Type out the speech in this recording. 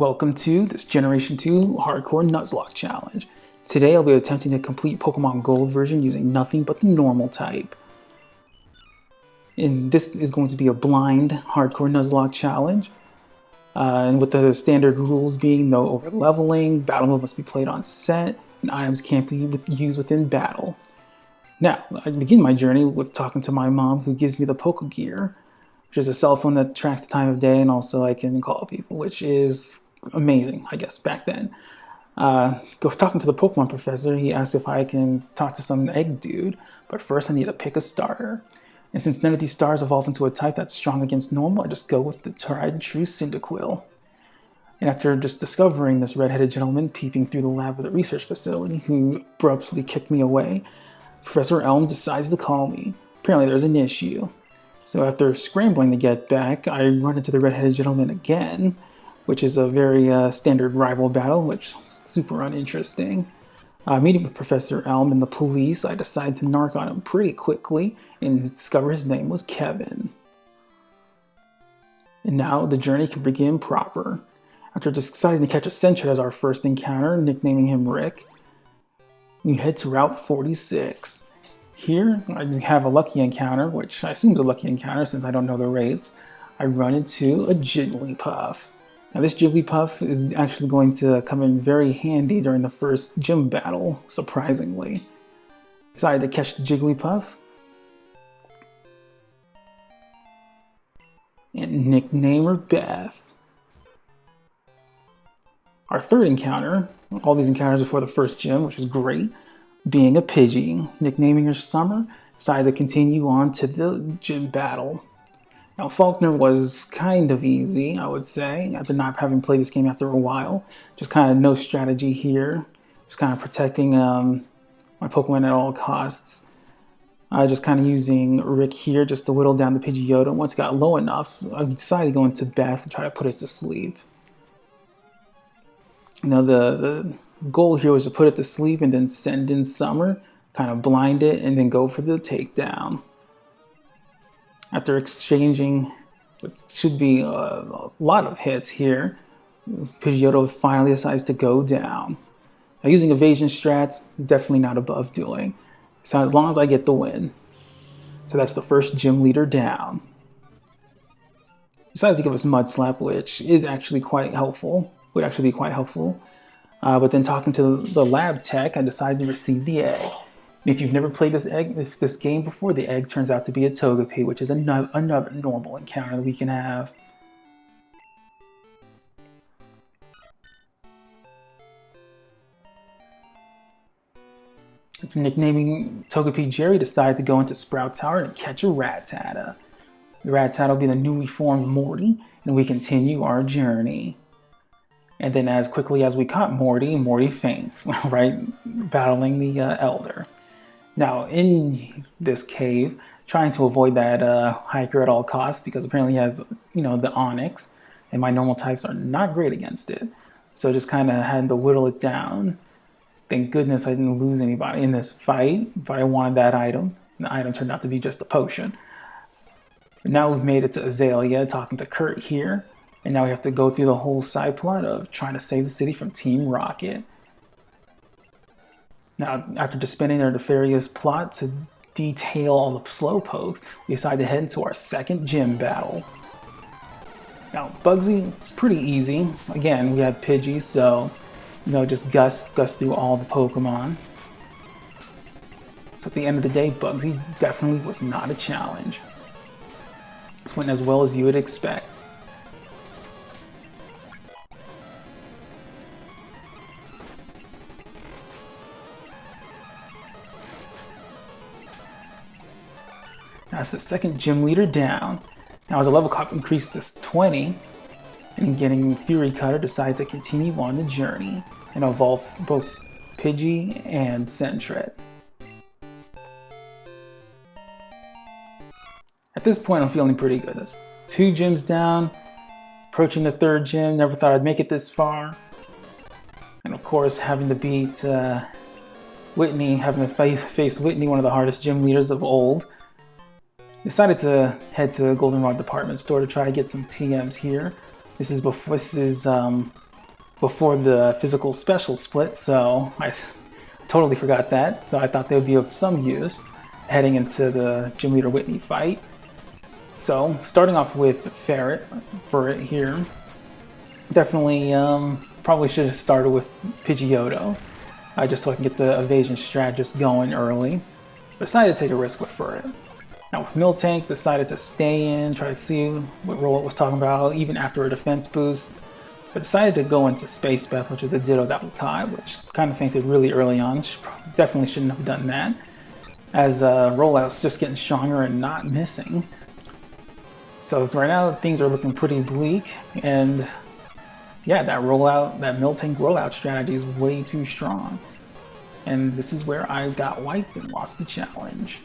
Welcome to this Generation 2 Hardcore Nuzlocke challenge. Today I'll be attempting to complete Pokemon Gold version using nothing but the normal type. And this is going to be a blind Hardcore Nuzlocke challenge. And with the standard rules being no over leveling, battle mode must be played on set, and items can't be used within battle. Now, I begin my journey with talking to my mom, who gives me the Pokegear, which is a cell phone that tracks the time of day, and also I can call people, which is amazing, I guess, back then. Talking to the Pokemon professor, he asked if I can talk to some egg dude, but first I need to pick a starter. And since none of these stars evolve into a type that's strong against normal, I just go with the tried and true Cyndaquil. And after just discovering this red-headed gentleman peeping through the lab of the research facility, who abruptly kicked me away, Professor Elm decides to call me. Apparently there's an issue. So after scrambling to get back, I run into the red-headed gentleman again, which is a very standard rival battle, which is super uninteresting. Meeting with Professor Elm and the police, I decide to narc on him pretty quickly and discover his name was Kevin. And now the journey can begin proper. After deciding to catch a Sentret as our first encounter, nicknaming him Rick, we head to Route 46. Here, I have a lucky encounter, which I assume is a lucky encounter since I don't know the rates. I run into a Jigglypuff. Now this Jigglypuff is actually going to come in very handy during the first gym battle, surprisingly. Decided to catch the Jigglypuff and nickname her Beth. Our third encounter, all these encounters before the first gym, which is great, being a Pidgey, nicknaming her Summer, decided to continue on to the gym battle. Now, Faulkner was kind of easy, I would say, after not having played this game after a while. Just kind of no strategy here. Just kind of protecting my Pokemon at all costs. Just kind of using Rick here just to whittle down the Pidgeotto. Once it got low enough, I decided to go into Beth and try to put it to sleep. Now, the goal here was to put it to sleep and then send in Summer, kind of blind it, and then go for the takedown. After exchanging what should be a lot of hits here, Pidgeotto finally decides to go down. Now, using evasion strats, definitely not above doing. So as long as I get the win. So that's the first gym leader down. Decides to give us Mud Slap, which is actually quite helpful. Would actually be quite helpful. But then talking to the lab tech, I decided to receive the egg. If you've never played this game before, the egg turns out to be a Togepi, which is another normal encounter that we can have. Nicknaming Togepi Jerry, decided to go into Sprout Tower and catch a Rattata. The Rattata will be the newly formed Morty, and we continue our journey. And then as quickly as we caught Morty, Morty faints, right? Battling the Elder. Now, in this cave, trying to avoid that hiker at all costs, because apparently he has, the Onyx, and my normal types are not great against it. So just kind of had to whittle it down. Thank goodness I didn't lose anybody in this fight, but I wanted that item. And the item turned out to be just a potion. But now we've made it to Azalea, talking to Kurt here. And now we have to go through the whole side plot of trying to save the city from Team Rocket. Now, after just spending their nefarious plot to detail all the slowpokes, we decide to head into our second gym battle. Now, Bugsy is pretty easy. Again, we have Pidgey, so, just gust through all the Pokemon. So at the end of the day, Bugsy definitely was not a challenge. This went as well as you would expect. That's the second gym leader down. Now as a level cap increased to 20, and getting Fury Cutter, decided to continue on the journey and evolve both Pidgey and Sentret. At this point I'm feeling pretty good. That's 2 gyms down, approaching the 3rd gym, never thought I'd make it this far. And of course having to beat Whitney, having to face Whitney, one of the hardest gym leaders of old. Decided to head to the Goldenrod department store to try to get some TMs here. This is before the physical special split, so I totally forgot that. So I thought they would be of some use heading into the Gym Leader Whitney fight. So starting off with Ferret for it here, definitely probably should have started with Pidgeotto, just so I can get the evasion strategist going early. But decided to take a risk with Ferret. Now with Miltank, decided to stay in, try to see what role it was talking about, even after a defense boost. But decided to go into Space Breath, which is the Ditto that would Kai, which kind of fainted really early on. Definitely shouldn't have done that, as rollout's just getting stronger and not missing. So right now things are looking pretty bleak, and yeah, that Miltank rollout strategy is way too strong. And this is where I got wiped and lost the challenge.